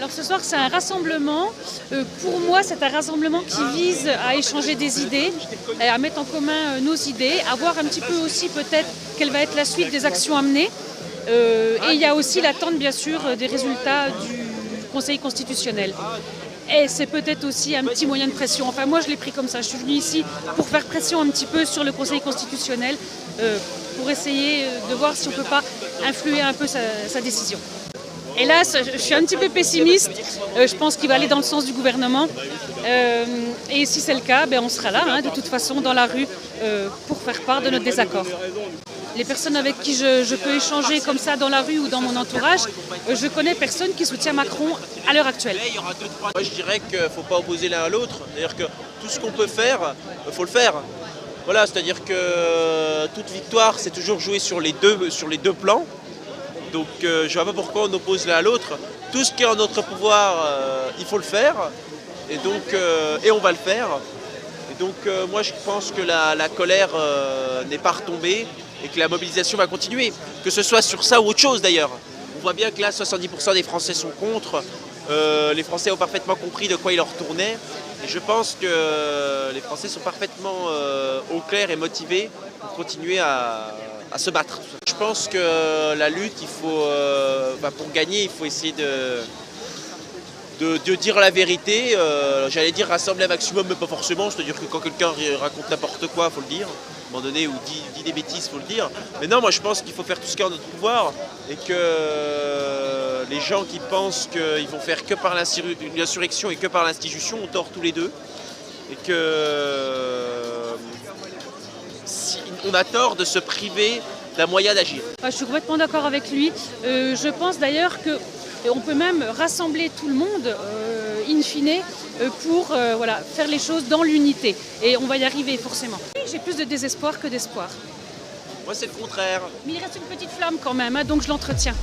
Alors ce soir c'est un rassemblement, pour moi c'est un rassemblement qui vise à échanger des idées, à mettre en commun nos idées, à voir un petit peu aussi peut-être quelle va être la suite des actions à mener. Et il y a aussi l'attente bien sûr des résultats du Conseil constitutionnel. Et c'est peut-être aussi un petit moyen de pression. Enfin moi je l'ai pris comme ça, je suis venue ici pour faire pression un petit peu sur le Conseil constitutionnel, pour essayer de voir si on ne peut pas influer un peu sa décision. Hélas, je suis un petit peu pessimiste, je pense qu'il va aller dans le sens du gouvernement. Et si c'est le cas, on sera là, de toute façon, dans la rue, pour faire part de notre désaccord. Les personnes avec qui je peux échanger comme ça dans la rue ou dans mon entourage, je connais personne qui soutient Macron à l'heure actuelle. Moi je dirais qu'il ne faut pas opposer l'un à l'autre, c'est-à-dire que tout ce qu'on peut faire, il faut le faire. Voilà, c'est-à-dire que toute victoire c'est toujours jouer sur les deux plans. Donc je ne vois pas pourquoi on oppose l'un à l'autre. Tout ce qui est en notre pouvoir, il faut le faire. Et donc et on va le faire. Et donc moi je pense que la colère n'est pas retombée et que la mobilisation va continuer. Que ce soit sur ça ou autre chose d'ailleurs. On voit bien que là 70% des Français sont contre. Les Français ont parfaitement compris de quoi il leur tournait. Et je pense que les Français sont parfaitement au clair et motivés pour continuer à se battre. Je pense que la lutte, il faut, pour gagner, il faut essayer de dire la vérité. J'allais dire rassembler un maximum, mais pas forcément. C'est-à-dire que quand quelqu'un raconte n'importe quoi, il faut le dire. À un moment donné, ou dit des bêtises, il faut le dire. Mais non, moi je pense qu'il faut faire tout ce qui est en notre pouvoir. Et que les gens qui pensent qu'ils vont faire que par l'insurrection et que par l'institution ont tort tous les deux. Et que on a tort de se priver d'un moyen d'agir. Je suis complètement d'accord avec lui. Je pense d'ailleurs qu'on peut même rassembler tout le monde, in fine, pour faire les choses dans l'unité. Et on va y arriver forcément. J'ai plus de désespoir que d'espoir. Moi c'est le contraire. Mais il reste une petite flamme quand même, donc je l'entretiens.